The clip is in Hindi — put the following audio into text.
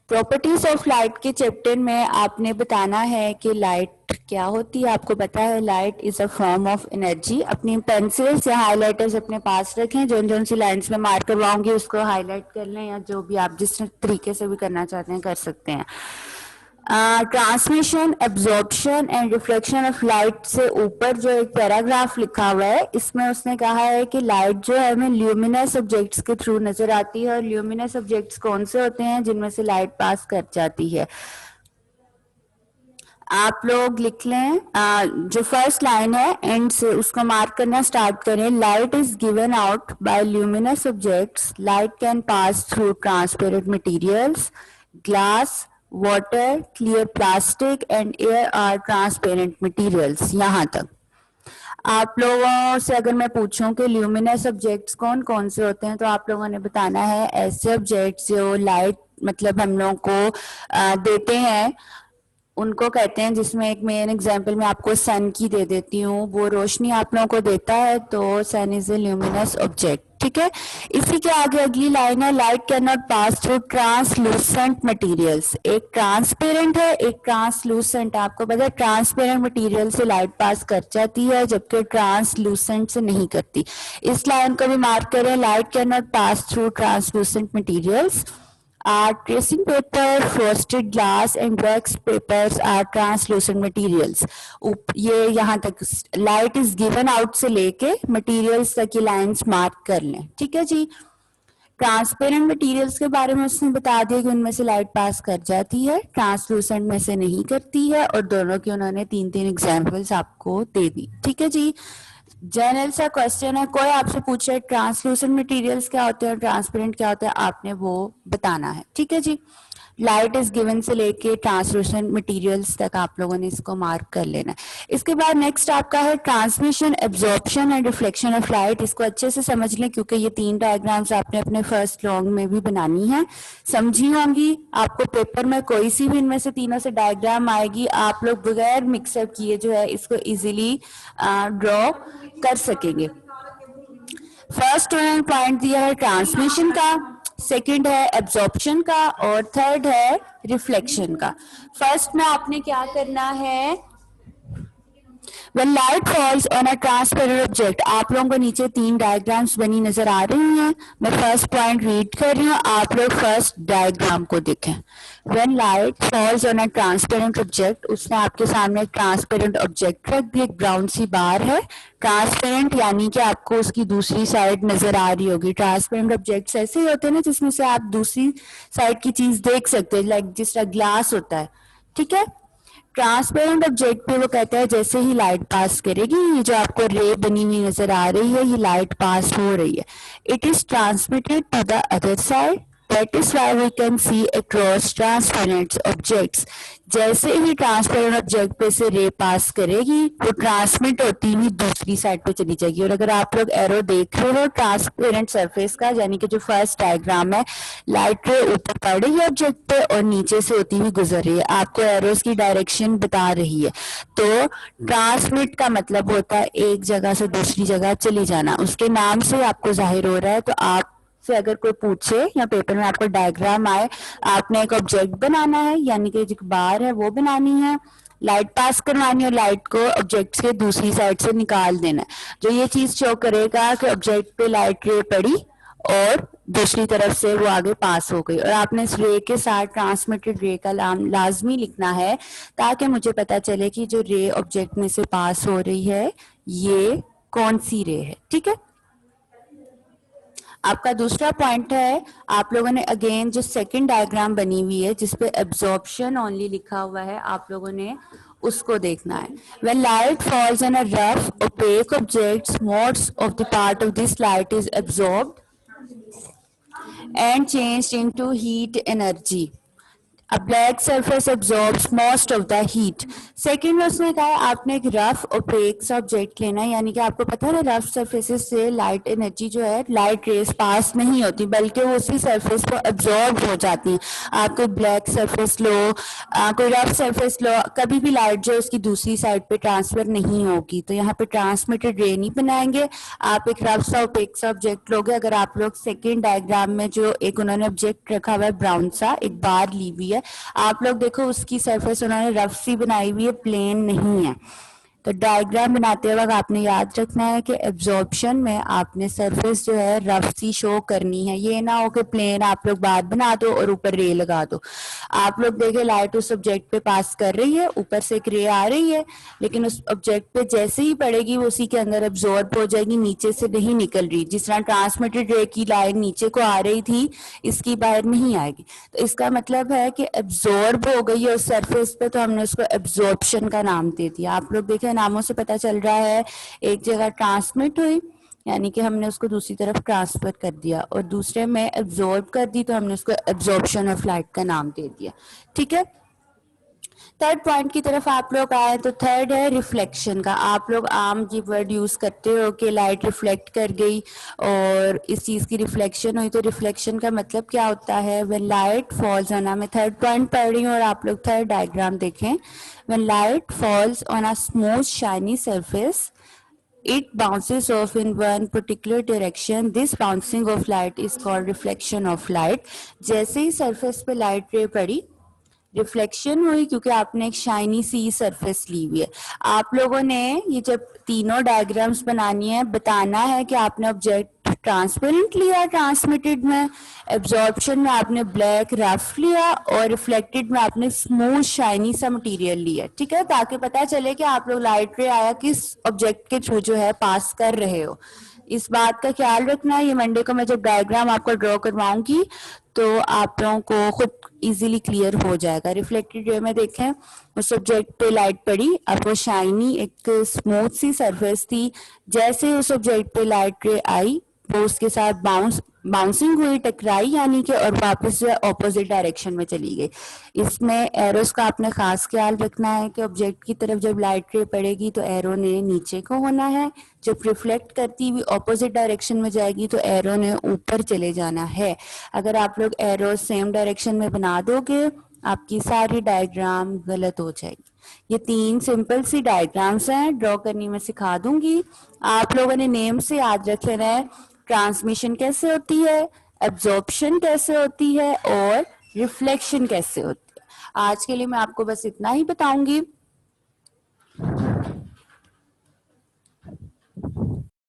प्रॉपर्टीज ऑफ लाइट के चैप्टर में आपने बताना है कि लाइट क्या होती है। आपको पता है light is a form of energy. अपनी पेंसिल्स या हाइलाइटर्स अपने पास रखें, जो जो सी लाइंस में मार्क करवाऊंगी उसको हाईलाइट कर लें, या जो भी आप जिस तरीके से भी करना चाहते हैं कर सकते हैं। Transmission, absorption and reflection of light से ऊपर जो एक पैराग्राफ लिखा हुआ है, इसमें उसने कहा है कि लाइट जो है हमें ल्यूमिनस ऑब्जेक्ट्स के थ्रू नजर आती है। और ल्यूमिनस ऑब्जेक्ट्स कौन से होते हैं? जिनमें से लाइट पास कर जाती है। आप लोग लिख लें, जो फर्स्ट लाइन है एंड से उसको मार्क करना स्टार्ट करें। Light is given out by luminous objects. Light can pass through transparent materials. Glass, water, clear plastic and air are transparent materials. यहाँ तक आप लोगों से अगर मैं पूछूं कि ल्यूमिनस ऑब्जेक्ट्स कौन कौन से होते हैं, तो आप लोगों ने बताना है ऐसे ऑब्जेक्ट्स जो लाइट मतलब हम लोगों को देते हैं, उनको कहते हैं। जिसमें एक मेन एग्जांपल मैं आपको सन की दे देती हूँ, वो रोशनी आप लोगों को देता है, तो सन इज ए ल्यूमिनस ऑब्जेक्ट। ठीक है, इसी के आगे अगली लाइन है, light can not pass through translucent materials. एक ट्रांसपेरेंट है, एक ट्रांसलूसेंट। आपको पता है ट्रांसपेरेंट मटेरियल से लाइट पास कर जाती है, जबकि ट्रांसलूसेंट से नहीं करती। इस लाइन को भी मार्क करें, light can not pass through translucent materials. Tracing paper, frosted glass and wax papers are translucent materials. ये यहाँ तक लाइट इज गिवन आउट से लेके मटेरियल्स तक की लाइंस मार्क कर लें। ठीक है जी। ट्रांसपेरेंट मटेरियल्स के बारे में उसने बता दिया कि उनमें से लाइट पास कर जाती है, ट्रांसलूसेंट में से नहीं करती है, और दोनों की उन्होंने 3-3 एग्जाम्पल्स आपको दे दी। ठीक है जी। जनरल सा क्वेश्चन है, कोई आपसे पूछे ट्रांसलूसेंट मटेरियल्स क्या होते हैं, ट्रांसपेरेंट क्या होता है, आपने वो बताना है। ठीक है जी। लाइट इज गिवन से लेके ट्रांसलूसेंट मटेरियल्स तक आप लोगों ने इसको मार्क कर लेना है। इसके बाद नेक्स्ट आपका है transmission, absorption and reflection of light. इसको अच्छे से समझ लें क्योंकि ये 3 डायग्राम्स आपने अपने फर्स्ट लॉन्ग में भी बनानी है, समझी होंगी। आपको पेपर में कोई सी भी इनमें से तीनों से डायग्राम आएगी, आप लोग बगैर मिक्सअप किए जो है इसको इजीली ड्रॉ कर सकेंगे। फर्स्ट उन्होंने पॉइंट दिया है ट्रांसमिशन का, सेकंड है एब्जॉर्प्शन का, और थर्ड है रिफ्लेक्शन का। फर्स्ट में आपने क्या करना है, When light falls on a transparent object, आप लोगों को नीचे 3 डायग्राम्स बनी नजर आ रही हैं। मैं फर्स्ट पॉइंट रीड कर रही हूँ, आप लोग फर्स्ट डायग्राम को देखें। When light falls on a transparent object, उसने आपके सामने एक ट्रांसपेरेंट ऑब्जेक्ट रख दी, एक ब्राउन सी बार है। ट्रांसपेरेंट यानी कि आपको उसकी दूसरी साइड नजर आ रही होगी। ट्रांसपेरेंट ऑब्जेक्ट्स ऐसे ही होते हैं ना जिसमें से आप दूसरी साइड की चीज देख सकते हैं, लाइक जिस तरह ग्लास होता है। ठीक है, ट्रांसपेरेंट ऑब्जेक्ट पे वो कहता है जैसे ही लाइट पास करेगी, ये जो आपको रे बनी हुई नजर आ रही है, ये लाइट पास हो रही है। It is transmitted to the other side, that is why we can see across transparent objects. जैसे ही ट्रांसपेरेंट ऑब्जेक्ट पे से रे पास करेगी, वो ट्रांसमिट होती हुई दूसरी साइड पे चली जाएगी। और अगर आप लोग एरो देख रहे हो ट्रांसपेरेंट सरफेस का, यानी कि जो फर्स्ट डायग्राम है, लाइट रे ऊपर पड़ रही है ऑब्जेक्ट पे और नीचे से होती हुई गुजर रही है, आपको एरोस की डायरेक्शन बता रही है। तो ट्रांसमिट का मतलब होता है एक जगह से दूसरी जगह चली जाना, उसके नाम से आपको जाहिर हो रहा है। तो आप से अगर कोई पूछे या पेपर में आपको डायग्राम आए, आपने एक ऑब्जेक्ट बनाना है, यानी कि जो बार है वो बनानी है, लाइट पास करवानी है और लाइट को ऑब्जेक्ट के दूसरी साइड से निकाल देना है। जो ये चीज शो करेगा कि ऑब्जेक्ट पे लाइट रे पड़ी और दूसरी तरफ से वो आगे पास हो गई, और आपने इस रे के साथ ट्रांसमिटेड रे का लाजमी लिखना है, ताकि मुझे पता चले कि जो रे ऑब्जेक्ट में से पास हो रही है ये कौन सी रे है। ठीक है, आपका दूसरा पॉइंट है, आप लोगों ने अगेन जो सेकंड डायग्राम बनी हुई है जिसपे एब्जॉर्प्शन ओनली लिखा हुआ है, आप लोगों ने उसको देखना है। When light falls on a rough, opaque objects, most of the part of this light is absorbed and changed into heat energy. A black surface absorbs most of the heat. Second में उसने कहा है आपने एक रफ ओपेक सब्जेक्ट लेना है, यानी कि आपको पता है रफ सरफेसेस से लाइट एनर्जी जो है लाइट रेस पास नहीं होती बल्कि वो उसी सरफेस पर अब्जॉर्ब हो जाती है। आप कोई ब्लैक सरफेस लो, कोई रफ सरफेस लो, कभी भी लाइट जो है उसकी दूसरी साइड पे ट्रांसफर नहीं होगी, तो यहाँ पे ट्रांसमिटेड रे नहीं बनाएंगे। आप एक रफ सा ओपेक सा ऑब्जेक्ट लोगे। अगर आप लोग सेकेंड डायग्राम में जो एक उन्होंने ऑब्जेक्ट रखा हुआ है ब्राउन सा, एक बार ली हुई है, आप लोग देखो उसकी सरफेस उन्होंने रफ सी बनाई हुई है, प्लेन नहीं है। तो डायग्राम बनाते वक्त आपने याद रखना है कि एब्जॉर्प्शन में आपने सरफेस जो है रफ सी शो करनी है, ये ना हो कि प्लेन आप लोग बार बना दो और ऊपर रे लगा दो। आप लोग देखें लाइट उस ऑब्जेक्ट पे पास कर रही है, ऊपर से एक रे आ रही है, लेकिन उस ऑब्जेक्ट पे जैसे ही पड़ेगी वो उसी के अंदर एब्जॉर्ब हो जाएगी, नीचे से नहीं निकल रही। जिस तरह ट्रांसमिटेड रे की लाइन नीचे को आ रही थी, इसकी बाहर नहीं आएगी। तो इसका मतलब है कि एब्जॉर्ब हो गई है उस सरफेस पे, तो हमने उसको एब्जॉर्प्शन का नाम दे दिया। आप लोग देखें नामों से पता चल रहा है, एक जगह ट्रांसमिट हुई यानी कि हमने उसको दूसरी तरफ ट्रांसफर कर दिया, और दूसरे में एब्जॉर्ब कर दी तो हमने उसको एब्जॉर्प्शन ऑफ लाइट का नाम दे दिया। ठीक है, थर्ड पॉइंट की तरफ आप लोग आए तो थर्ड है रिफ्लेक्शन का। आप लोग आम जी वर्ड यूज करते हो कि लाइट रिफ्लेक्ट कर गई और इस चीज की रिफ्लेक्शन हुई, तो रिफ्लेक्शन का मतलब क्या होता है? व्हेन लाइट फॉल्स ऑन, मैं थर्ड पॉइंट पढ़ रही हूँ और आप लोग थर्ड डायग्राम देखें। When light falls on a smooth shiny surface, it bounces off in one particular direction. This bouncing of light is called reflection of light. जैसे ही सरफेस पे लाइट रे पड़ी, रिफ्लेक्शन हुई क्योंकि आपने एक शाइनी सी सरफेस ली हुई है। आप लोगों ने ये जब तीनों डायग्राम्स बनानी है, बताना है कि आपने ऑब्जेक्ट ट्रांसपेरेंट लिया ट्रांसमिटेड में, एब्जॉर्प्शन में आपने ब्लैक रफ लिया, और रिफ्लेक्टेड में आपने स्मूथ शाइनी सा मटेरियल लिया। ठीक है, ताकि पता चले कि आप लोग लाइट रे आया किस ऑब्जेक्ट के थ्रू जो है पास कर रहे हो। इस बात का ख्याल रखना है। ये मंडे को मैं जब डायग्राम आपको ड्रॉ करवाऊंगी तो आप लोगों को खुद इजीली क्लियर हो जाएगा। रिफ्लेक्टेड रे में देखें उस ऑब्जेक्ट पे लाइट पड़ी, अब वो शाइनी एक स्मूथ सी सरफेस थी, जैसे उस ऑब्जेक्ट पे लाइट रे आई वो उसके साथ बाउंसिंग हुई, टकराई यानी कि, और वापस जो है ऑपोजिट डायरेक्शन में चली गई। इसमें एरोस का आपने खास ख्याल रखना है कि ऑब्जेक्ट की तरफ जब लाइट रे पड़ेगी तो एरो ने नीचे को होना है, जब रिफ्लेक्ट करती हुई ऑपोजिट डायरेक्शन में जाएगी तो एरो ने ऊपर चले जाना है। अगर आप लोग एरो सेम डायरेक्शन में बना दोगे आपकी सारी डायग्राम गलत हो जाएगी। ये तीन सिंपल सी डायग्राम्स हैं, ड्रॉ करनी मैं सिखा दूंगी। आप लोगों ने नेम से याद रख लेना है, ट्रांसमिशन कैसे होती है, एब्जॉर्प्शन कैसे होती है, और रिफ्लेक्शन कैसे होती है। आज के लिए मैं आपको बस इतना ही बताऊंगी।